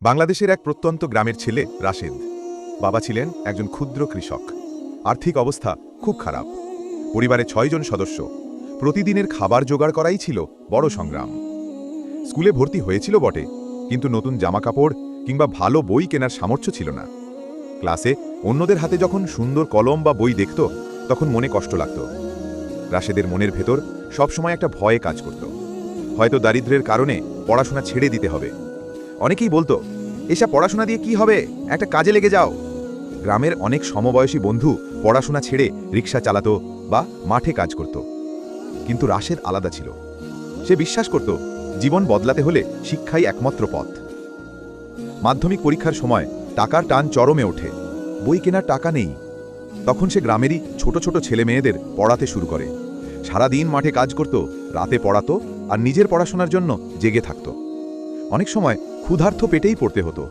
বাংলাদেশের এক প্রত্যন্ত গ্রামের ছেলে রাশেদ। বাবা ছিলেন একজন ক্ষুদ্র কৃষক। আর্থিক অবস্থা খুব খারাপ। পরিবারে ৬ জন সদস্য। প্রতিদিনের খাবার জোগাড় করাই ছিল বড় সংগ্রাম। স্কুলে ভর্তি হয়েছিল বটে, কিন্তু নতুন জামাকাপড় কিংবা ভালো বই কেনার সামর্থ্য ছিল না। ক্লাসে অন্যদের হাতে যখন সুন্দর কলম বা বই দেখত, তখন মনে কষ্ট লাগত। রাশেদের মনের ভেতর সবসময় একটা ভয়ে কাজ করত। হয়তো দারিদ্র্যের কারণে পড়াশোনা ছেড়ে দিতে হবে। অনেকেই বলতো, এসব পড়াশোনা দিয়ে কি হবে, একটা কাজে লেগে যাও। গ্রামের অনেক সমবয়সী বন্ধু পড়াশোনা ছেড়ে রিক্সা চালাতো বা মাঠে কাজ করত। কিন্তু রাশেদ আলাদা ছিল। সে বিশ্বাস করত, জীবন বদলাতে হলে শিক্ষাই একমাত্র পথ। মাধ্যমিক পরীক্ষার সময় টাকার টান চরমে ওঠে। বই কেনার টাকা নেই। তখন সে গ্রামেরই ছোট ছোট ছেলে মেয়েদের পড়াতে শুরু করে। সারাদিন মাঠে কাজ করত, রাতে পড়াতো আর নিজের পড়াশোনার জন্য জেগে থাকত। অনেক সময় ক্ষুধার্ত পেটেই পড়তে হতো।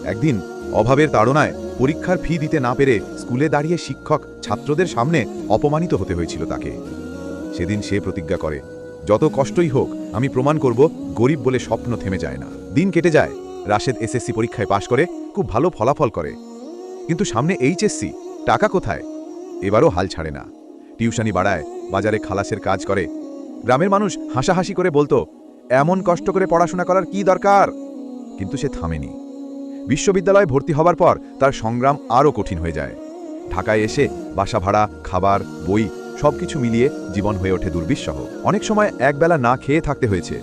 একদিন অভাবের তাড়নায় পরীক্ষার ফি দিতে না পেরে স্কুলে দাঁড়িয়ে শিক্ষক ছাত্রদের সামনে অপমানিত হতে হয়েছিল তাকে। সেদিন সে প্রতিজ্ঞা করে, যত কষ্টই হোক আমি প্রমাণ করব গরিব বলে স্বপ্ন থেমে যায় না। দিন কেটে যায়। রাশেদ এসএসসি পরীক্ষায় পাশ করে খুব ভালো ফলাফল করে। কিন্তু সামনে এইচএসসি, টাকা কোথায়? এবারও হাল ছাড়ে না। টিউশনি বাড়ায়, বাজারে খালাসের কাজ করে। গ্রামের মানুষ হাসাহাসি করে বলতো, এমন কষ্ট করে পড়াশোনা করার কি দরকার? কিন্তু সে থামেনি। বিশ্ববিদ্যালয়ে ভর্তি হবার পর তার সংগ্রাম আরও কঠিন হয়ে যায়। ঢাকায় এসে বাসা ভাড়া, খাবার, বই সবকিছু মিলিয়ে জীবন হয়ে ওঠে দুর্বিষহ। অনেক সময় একবেলা না খেয়ে থাকতে হয়েছে।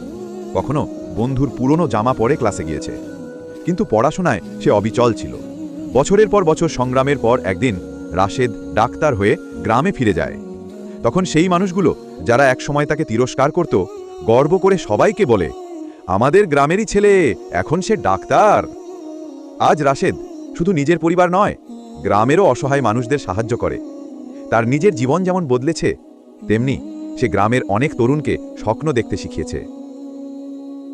কখনো বন্ধুর পুরনো জামা পরে ক্লাসে গিয়েছে। কিন্তু পড়াশোনায় সে অবিচল ছিল। বছরের পর বছর সংগ্রামের পর একদিন রাশেদ ডাক্তার হয়ে গ্রামে ফিরে যায়। তখন সেই মানুষগুলো যারা একসময় তাকে তিরস্কার করত, গর্ব করে সবাইকে বলে, আমাদের গ্রামেরই ছেলে, এখন সে ডাক্তার। আজ রাশেদ শুধু নিজের পরিবার নয়, গ্রামেরও অসহায় মানুষদের সাহায্য করে। তার নিজের জীবন যেমন বদলেছে, তেমনি সে গ্রামের অনেক তরুণকে স্বপ্ন দেখতে শিখিয়েছে।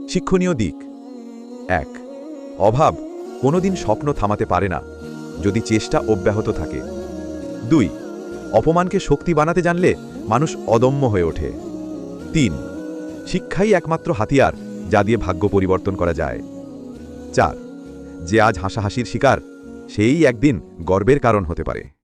শিক্ষণীয় দিক: ১. অভাব কোনোদিন স্বপ্ন থামাতে পারে না, যদি চেষ্টা অব্যাহত থাকে। ২. অপমানকে শক্তি বানাতে জানলে মানুষ অদম্য হয়ে ওঠে। ৩. শিক্ষাই একমাত্র হাতিয়ার যা দিয়ে ভাগ্য পরিবর্তন করা যায়। ৪. যে আজ হাসাহাসির শিকার, সেই একদিন গর্বের কারণ হতে পারে।